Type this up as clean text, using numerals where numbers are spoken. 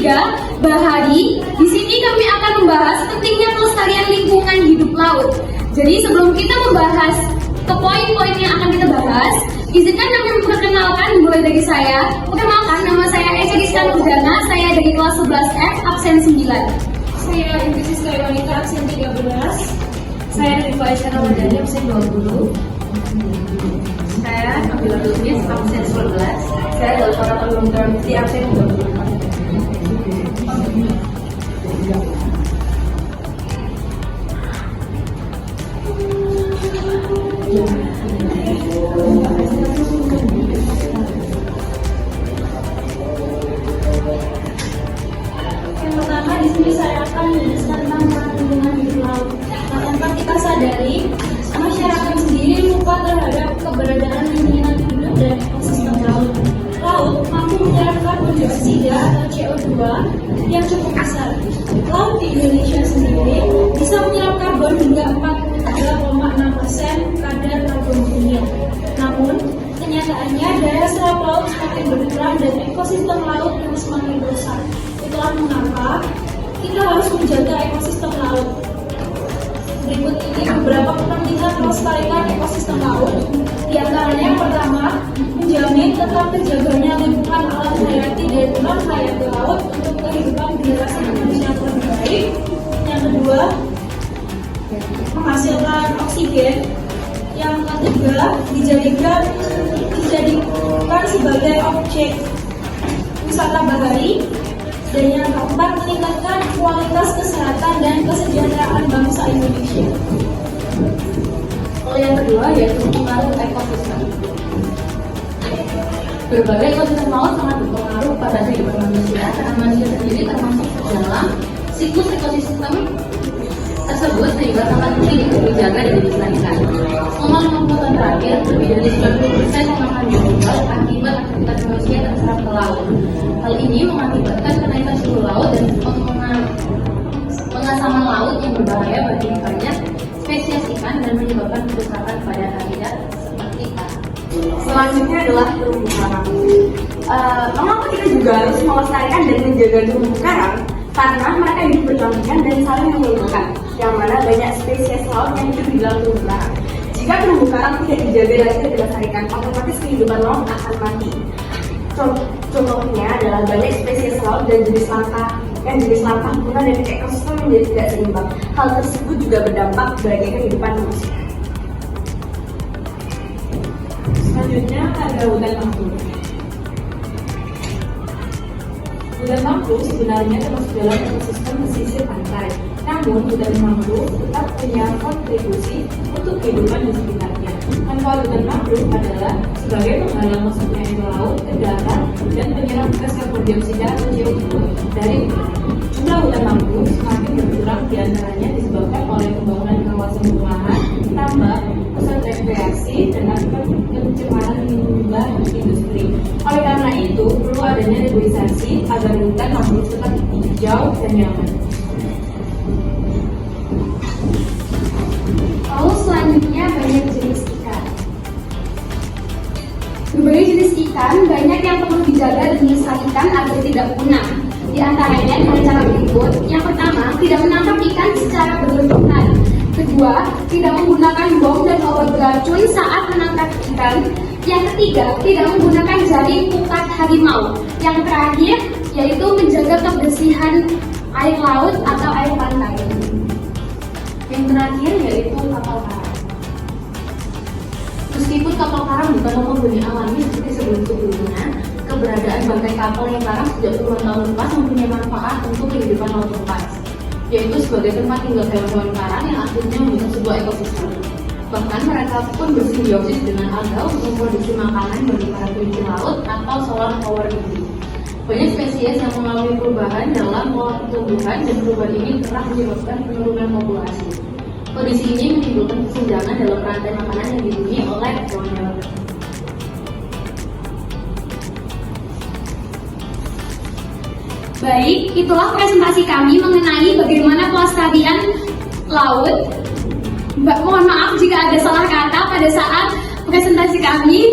ketiga, Bahari. Di sini kami akan membahas pentingnya pelestarian lingkungan hidup laut. Jadi sebelum kita membahas ke poin-poin yang akan kita bahas, izinkan kami memperkenalkan mulai dari saya. Perkenalkan, nama saya Esa Giskan Urdana, saya dari kelas 11F, absen 9. Saya Ibu Siska Wanita, absen 13. Saya dari Faisal Ramadhani, absen 20. Saya Nabila Lubis, absen 11. Saya Zalfara Pembangunan Mesti, absen 24. Yang pertama di sini saya akan menjelaskan tentang lingkungan hidup laut. Nah, tanpa kita sadari, masyarakat sendiri lupa terhadap keberadaan lingkungan hidup dan ekosistem laut. Laut mampu menyerap karbon dioksida atau CO2 yang cukup besar. Laut di Indonesia sendiri bisa menyerap karbon hingga 43,6% kadar karbon dunia. Namun, kenyataannya daya serap laut semakin berkurang dan ekosistem laut yang semakin rusak. Itulah mengapa kita harus menjaga ekosistem laut. Berikut ini beberapa kepentingan melestarikan ekosistem laut. Di antaranya yang pertama, menjamin tetap terjaganya lingkungan alam hayati dan non-hayati laut untuk kehidupan generasi manusia yang lebih baik. Yang kedua, menghasilkan oksigen. Yang ketiga, dijadikan sebagai objek wisata bahari. Dan yang keempat, meningkatkan kualitas kesehatan dan kesejahteraan bangsa Indonesia. Yang kedua yaitu pengaruh ekosistem. Berbagai ekosistem laut sangat berpengaruh pada kehidupan manusia, karena manusia sendiri termasuk dalam siklus ekosistem tersebut, sehingga sangat penting untuk dijaga dan dilestarikan. Selama 50 tahun terakhir, lebih dari 90% pengemasan global akibat aktivitas manusia terserap ke laut. Hal ini mengakibatkan kenaikan suhu laut dan pengasaman laut yang berbahaya bagi banyak spesies ikan dan menyebabkan kerusakan pada habitat seperti ikan. Selanjutnya adalah terumbu karang. Mengapa kita juga harus melestarikan dan menjaga terumbu karang? Karena mereka hidup berdampingan dan saling menguntungkan, yang mana banyak spesies laut yang hidup di dalam terumbu karang. Jika terumbu karang tidak dijaga dan tidak dilestarikan, otomatis kehidupan laut akan mati. Contohnya adalah banyak spesies laut dan jenis lampa punah dan ekosistem menjadi tidak seimbang. Hal tersebut juga berdampak bagi kehidupan manusia. Selanjutnya ada hutan mangrove. Hutan mangrove sebenarnya termasuk dalam ekosistem pesisir pantai. Namun, hutan mangrove tetap punya kontribusi untuk kehidupan di sekitarnya. Manfaat hutan mangrove adalah sebagai penghalang masuknya air laut ke darat dan penyerap gas karbon dioksida atau CO2 dari udara. Jumlah hutan mangrove semakin berkurang, diantaranya disebabkan oleh pembangunan kawasan perumahan, tambak, pusat rekreasi, dan akibat pencemaran limbah industri. Oleh karena itu, perlu adanya reboisasi agar hutan mangrove tetap hijau dan nyaman. Lalu selanjutnya banyak jenis ikan. Berbagai jenis ikan banyak yang perlu dijaga dan dilestarikan agar tidak punah. Di antaranya dengan cara berikut. Yang pertama, tidak menangkap ikan secara berlebihan. Kedua, tidak menggunakan bom dan obat beracun saat menangkap ikan. Yang ketiga, tidak menggunakan jaring pukat harimau. Yang terakhir, yaitu menjaga kebersihan air laut atau air pantai. Yang terakhir yaitu kapal karam. Meskipun kapal karam bukan penghuni alami seperti sebelum-sebelumnya, keberadaan bangkai kapal yang karam sejak puluhan tahun lepas mempunyai manfaat untuk kehidupan laut lepas, yaitu sebagai tempat tinggal hewan-hewan karang yang akhirnya membentuk sebuah ekosistem. Bahkan mereka pun bersimbiosis dengan alga untuk memproduksi makanan bagi para kelinci laut atau solar power industry. Banyak spesies yang mengalami perubahan dalam pola pertumbuhan, dan perubahan ini telah menyebabkan penurunan populasi. Kondisi ini menimbulkan kesenjangan dalam rantai makanan yang dihuni oleh hewan-hewan. Baik, itulah presentasi kami mengenai bagaimana pelestarian laut. Mohon maaf jika ada salah kata pada saat presentasi kami.